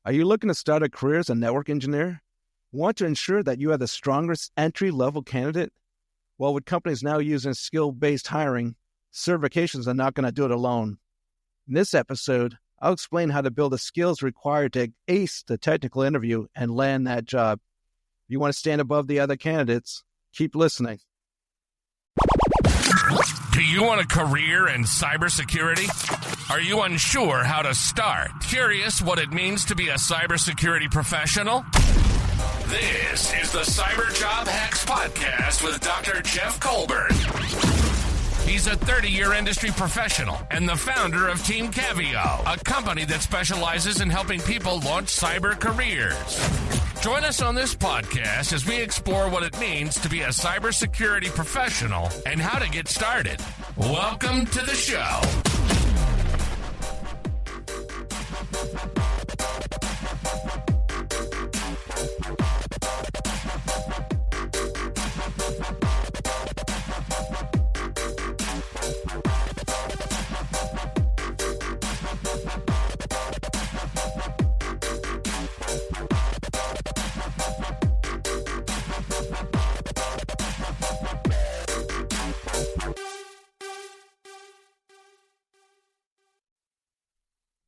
Are you looking to start a career as a network engineer? Want to ensure that you are the strongest entry-level candidate? Well, with companies now using skill-based hiring, certifications are not going to do it alone. In this episode, I'll explain how to build the skills required to ace the technical interview and land that job. If you want to stand above the other candidates, keep listening. Do you want a career in cybersecurity? Are you unsure how to start? Curious what it means to be a cybersecurity professional? This is the Cyber Job Hacks Podcast with Dr. Jeff Colburn. He's a 30-year industry professional and the founder of Team Caveo, a company that specializes in helping people launch cyber careers. Join us on this podcast as we explore what it means to be a cybersecurity professional and how to get started. Welcome to the show.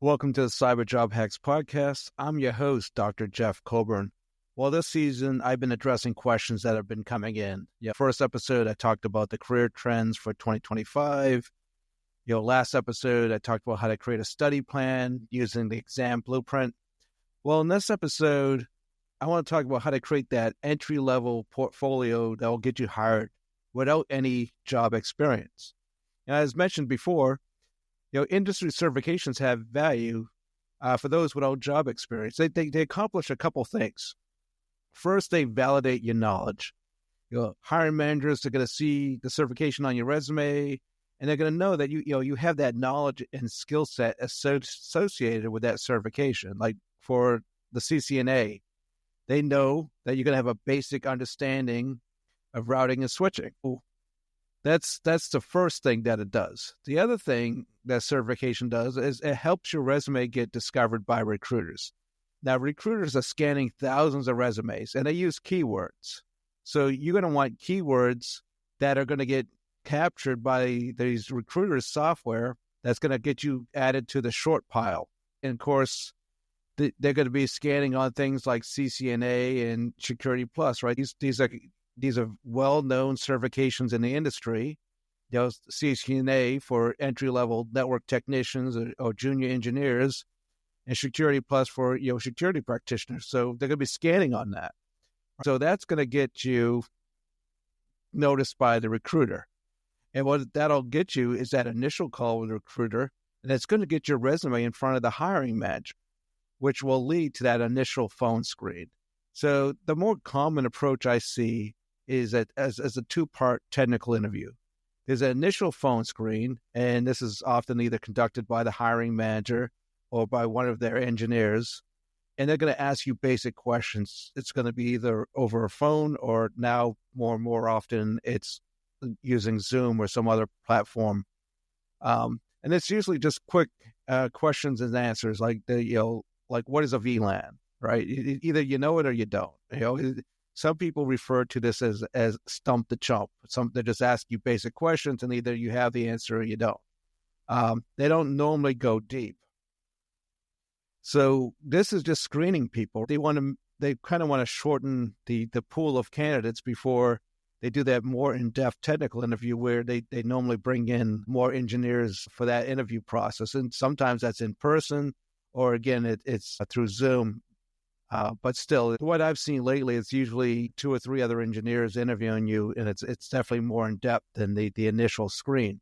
Welcome to the Cyber Job Hacks Podcast. I'm your host, Dr. Jeff Colburn. Well, this season, I've been addressing questions that have been coming in. First episode, I talked about the career trends for 2025. Last episode, I talked about how to create a study plan using the exam blueprint. Well, in this episode, I want to talk about how to create that entry-level portfolio that will get you hired without any job experience. As mentioned before, industry certifications have value for those without job experience. They accomplish a couple things. First, they validate your knowledge. Hiring managers are going to see the certification on your resume, and they're going to know that you have that knowledge and skill set associated with that certification. Like for the CCIE, they know that you're going to have a basic understanding of routing and switching. That's the first thing that it does. The other thing that certification does is it helps your resume get discovered by recruiters. Now, recruiters are scanning thousands of resumes, and they use keywords. So you're going to want keywords that are going to get captured by these recruiters' software that's going to get you added to the short pile. And, of course, they're going to be scanning on things like CCNA and Security Plus, right? These are well-known certifications in the industry. CCNA for entry-level network technicians or junior engineers, and Security Plus for security practitioners. So they're going to be scanning on that. So that's going to get you noticed by the recruiter. And what that'll get you is that initial call with the recruiter, and it's going to get your resume in front of the hiring manager, which will lead to that initial phone screen. So the more common approach I see is that as a two-part technical interview. There's an initial phone screen, and this is often either conducted by the hiring manager or by one of their engineers, and they're going to ask you basic questions. It's going to be either over a phone or now more and more often it's using Zoom or some other platform. And it's usually just quick questions and answers like what is a VLAN, right? Either you know it or you don't. Some people refer to this as stump the chump. They just ask you basic questions, and either you have the answer or you don't. They don't normally go deep. So this is just screening people. They kind of want to shorten the pool of candidates before they do that more in-depth technical interview where they normally bring in more engineers for that interview process. And sometimes that's in person, or again, it's through Zoom. But still, what I've seen lately, it's usually 2 or 3 other engineers interviewing you, and it's definitely more in depth than the initial screen.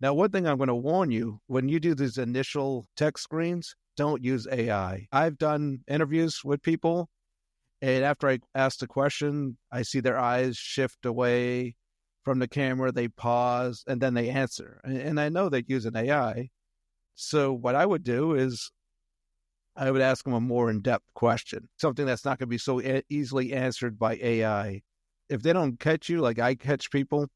Now, one thing I'm going to warn you, when you do these initial tech screens, don't use AI. I've done interviews with people, and after I ask the question, I see their eyes shift away from the camera, they pause, and then they answer. And I know they're using AI. So what I would do is I would ask them a more in-depth question, something that's not going to be so easily answered by AI. If they don't catch you like I catch people,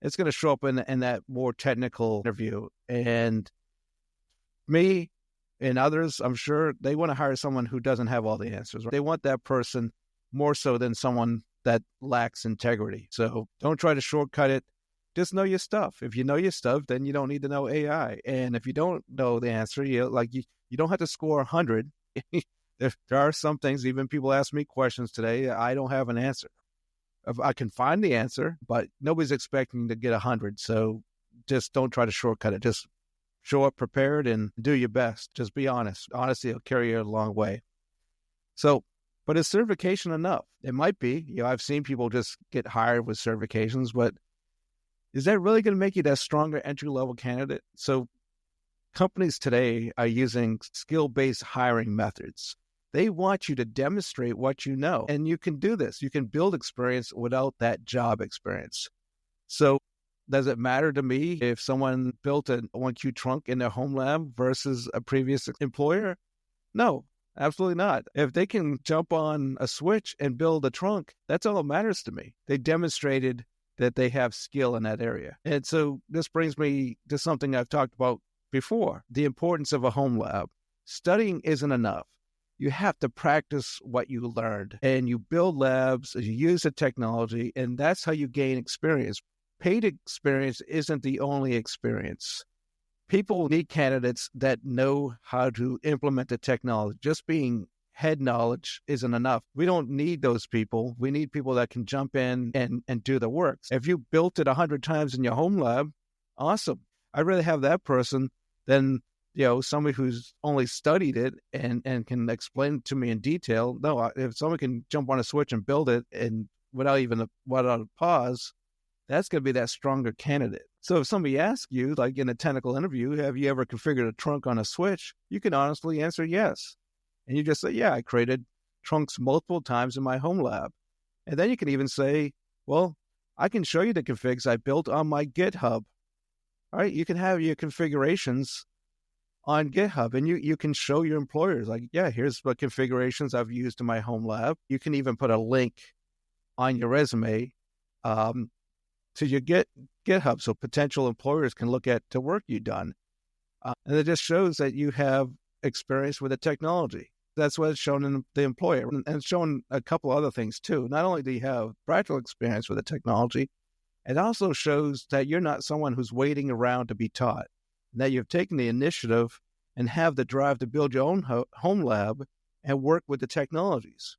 it's going to show up in that more technical interview. And me, And others, I'm sure, they want to hire someone who doesn't have all the answers. They want that person more so than someone that lacks integrity. So don't try to shortcut it. Just know your stuff. If you know your stuff, then you don't need to know AI. And if you don't know the answer, you don't have to score 100. There are some things, even people ask me questions today, I don't have an answer. I can find the answer, but nobody's expecting to get 100. So just don't try to shortcut it. Just show up prepared and do your best. Just be honest. Honesty will carry you a long way. So, but is certification enough? It might be. I've seen people just get hired with certifications, but is that really going to make you that stronger entry-level candidate? So companies today are using skill-based hiring methods. They want you to demonstrate what you know, and you can do this. You can build experience without that job experience. So does it matter to me if someone built a 1Q trunk in their home lab versus a previous employer? No, absolutely not. If they can jump on a switch and build a trunk, that's all that matters to me. They demonstrated that they have skill in that area. And so this brings me to something I've talked about before, the importance of a home lab. Studying isn't enough. You have to practice what you learned, and you build labs, you use the technology, and that's how you gain experience. Paid experience isn't the only experience. People need candidates that know how to implement the technology. Just being head knowledge isn't enough. We don't need those people. We need people that can jump in and do the work. If you built it 100 times in your home lab, awesome. I'd rather have that person than somebody who's only studied it and can explain it to me in detail. No, if someone can jump on a switch and build it and without a pause, that's going to be that stronger candidate. So if somebody asks you, like in a technical interview, have you ever configured a trunk on a switch? You can honestly answer yes. And you just say, yeah, I created trunks multiple times in my home lab. And then you can even say, well, I can show you the configs I built on my GitHub. All right, you can have your configurations on GitHub, and you can show your employers, like, yeah, here's what configurations I've used in my home lab. You can even put a link on your resume to your GitHub so potential employers can look at the work you've done. And it just shows that you have experience with the technology. That's what it's shown in the employer. And it's shown a couple other things too. Not only do you have practical experience with the technology, it also shows that you're not someone who's waiting around to be taught, and that you've taken the initiative and have the drive to build your own home lab and work with the technologies.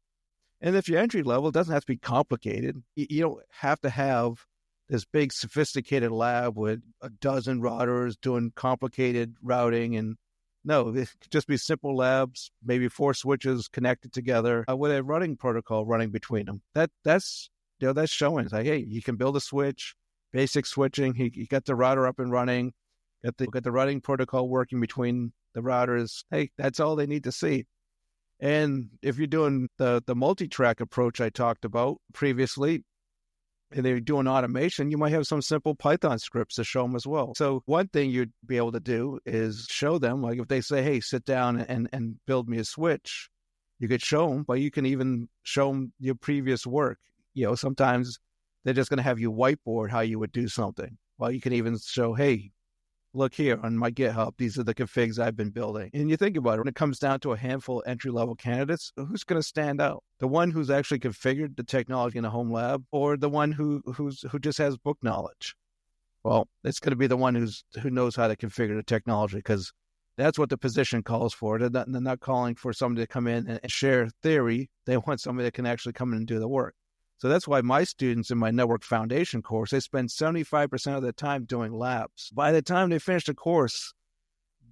And if you're entry level, it doesn't have to be complicated. You don't have to have this big sophisticated lab with a dozen routers doing complicated routing. And no, it could just be simple labs, maybe 4 switches connected together with a routing protocol running between them. That's showing. It's like, hey, you can build a switch, basic switching. You got the router up and running, got the routing protocol working between the routers. Hey, that's all they need to see. And if you're doing the multi-track approach I talked about previously, and they're doing automation, you might have some simple Python scripts to show them as well. So one thing you'd be able to do is show them, like if they say, hey, sit down and build me a switch, you could show them, but you can even show them your previous work. Sometimes they're just going to have you whiteboard how you would do something. Well, you can even show, hey, look here on my GitHub, these are the configs I've been building. And you think about it, when it comes down to a handful of entry-level candidates, who's going to stand out? The one who's actually configured the technology in a home lab, or the one who just has book knowledge? Well, it's going to be the one who knows how to configure the technology, because that's what the position calls for. They're not calling for somebody to come in and share theory. They want somebody that can actually come in and do the work. So that's why my students in my Network Foundation course, they spend 75% of their time doing labs. By the time they finish the course,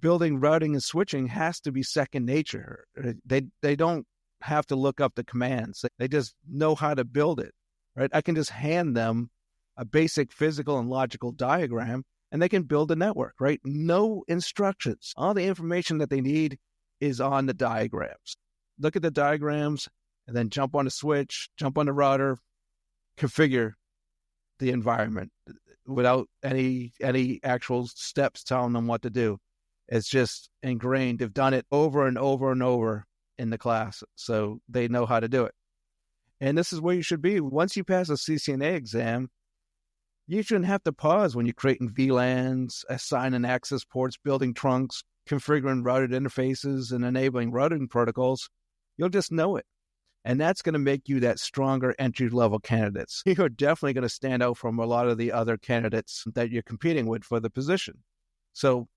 building routing and switching has to be second nature. They don't have to look up the commands. They just know how to build it, right? I can just hand them a basic physical and logical diagram, and they can build a network, right? No instructions. All the information that they need is on the diagrams. Look at the diagrams, and then jump on the switch, jump on the router, configure the environment without any actual steps telling them what to do. It's just ingrained. They've done it over and over and over in the class, so they know how to do it. And this is where you should be. Once you pass a CCNA exam, you shouldn't have to pause when you're creating VLANs, assigning access ports, building trunks, configuring routed interfaces and enabling routing protocols, you'll just know it. And that's going to make you that stronger entry-level candidates. You're definitely going to stand out from a lot of the other candidates that you're competing with for the position. So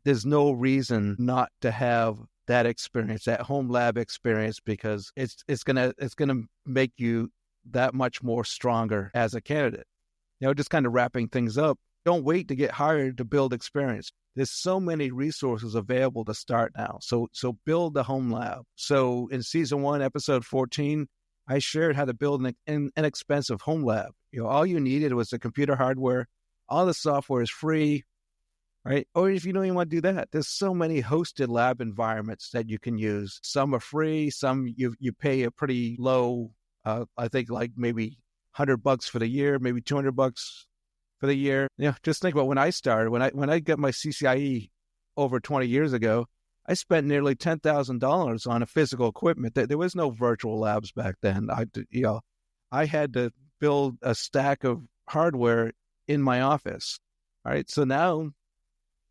there's no reason not to have that experience, that home lab experience, because it's gonna make you that much more stronger as a candidate. Just kind of wrapping things up. Don't wait to get hired to build experience. There's so many resources available to start now. So build the home lab. So in season 1, episode 14, I shared how to build an inexpensive home lab. All you needed was the computer hardware. All the software is free, right? Or if you don't even want to do that, there's so many hosted lab environments that you can use. Some are free. Some you pay a pretty low, I think like maybe $100 for the year, maybe $200 for the year. Just think about when I started, when I got my CCIE over 20 years ago, I spent nearly $10,000 on a physical equipment. There was no virtual labs back then. I had to build a stack of hardware in my office. All right, so now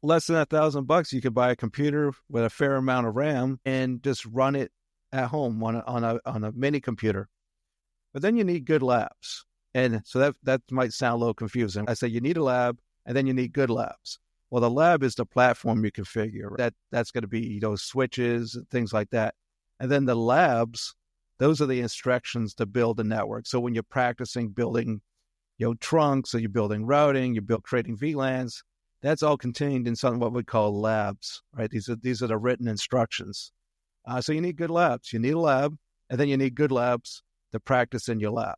less than $1,000, you could buy a computer with a fair amount of RAM and just run it at home on a mini computer. But then you need good labs. And so that might sound a little confusing. I say you need a lab, and then you need good labs. Well, the lab is the platform you configure. That's going to be those switches and things like that. And then the labs, those are the instructions to build a network. So when you're practicing building, trunks, or you're building routing, creating VLANs, that's all contained in something what we call labs, right? These are the written instructions. So you need good labs. You need a lab, and then you need good labs to practice in your lab.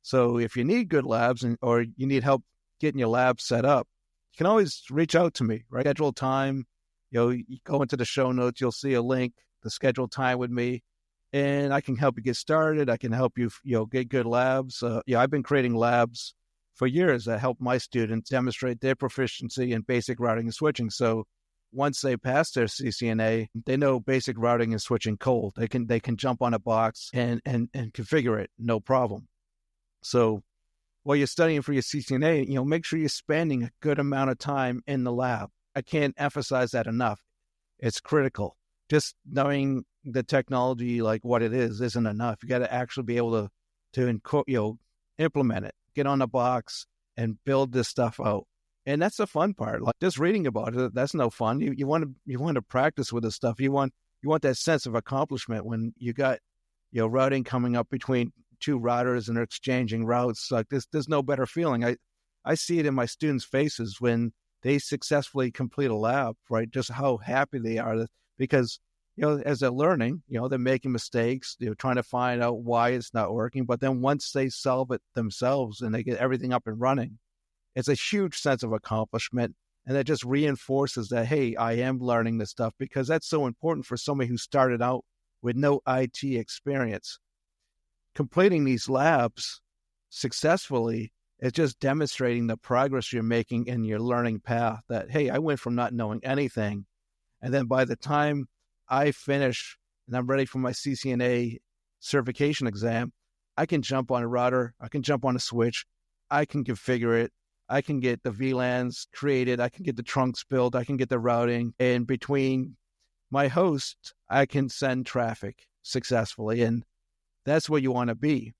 So if you need good labs or you need help getting your lab set up, you can always reach out to me, right? Schedule time. You go into the show notes, you'll see a link to schedule time with me, and I can help you get started. I can help you, get good labs. I've been creating labs for years that help my students demonstrate their proficiency in basic routing and switching. So once they pass their CCNA, they know basic routing and switching cold. They can jump on a box and configure it, no problem. So while you're studying for your CCNA, make sure you're spending a good amount of time in the lab. I can't emphasize that enough. It's critical. Just knowing the technology, like what it is, isn't enough. You got to actually be able to implement it, get on the box and build this stuff out. And that's the fun part. Like just reading about it, that's no fun. You want to practice with this stuff. You want that sense of accomplishment when you got routing coming up between two routers and they're exchanging routes. Like this, there's no better feeling. I see it in my students' faces when they successfully complete a lab, right? Just how happy they are because as they're learning, they're making mistakes, trying to find out why it's not working. But then once they solve it themselves and they get everything up and running, it's a huge sense of accomplishment. And that just reinforces that, hey, I am learning this stuff, because that's so important for somebody who started out with no IT experience. Completing these labs successfully is just demonstrating the progress you're making in your learning path, that, hey, I went from not knowing anything. And then by the time I finish and I'm ready for my CCNA certification exam, I can jump on a router, I can jump on a switch, I can configure it, I can get the VLANs created, I can get the trunks built, I can get the routing, and between my host, I can send traffic successfully. And that's where you want to be.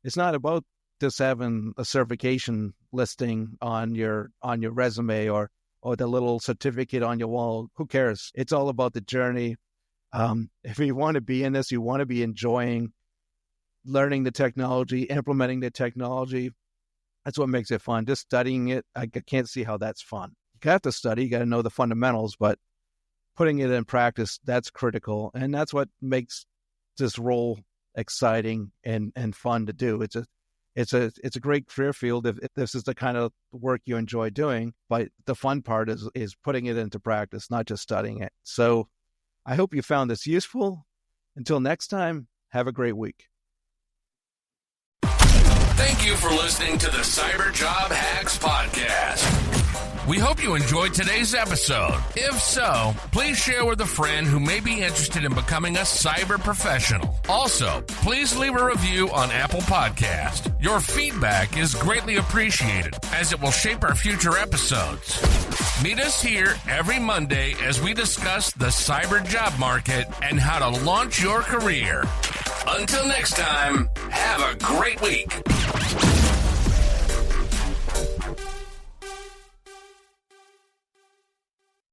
It's not about just having a certification listing on your resume or the little certificate on your wall. Who cares? It's all about the journey. If you want to be in this, you want to be enjoying learning the technology, implementing the technology. That's what makes it fun. Just studying it, I can't see how that's fun. You have to study, you got to know the fundamentals, but putting it in practice, that's critical. And that's what makes this role exciting and fun to do. It's a great career field if this is the kind of work you enjoy doing, but the fun part is putting it into practice, not just studying it. So I hope you found this useful. Until next time, have a great week. Thank you for listening to the Cyber Job Hacks Podcast. We hope you enjoyed today's episode. If so, please share with a friend who may be interested in becoming a cyber professional. Also, please leave a review on Apple Podcast. Your feedback is greatly appreciated, as it will shape our future episodes. Meet us here every Monday as we discuss the cyber job market and how to launch your career. Until next time, have a great week.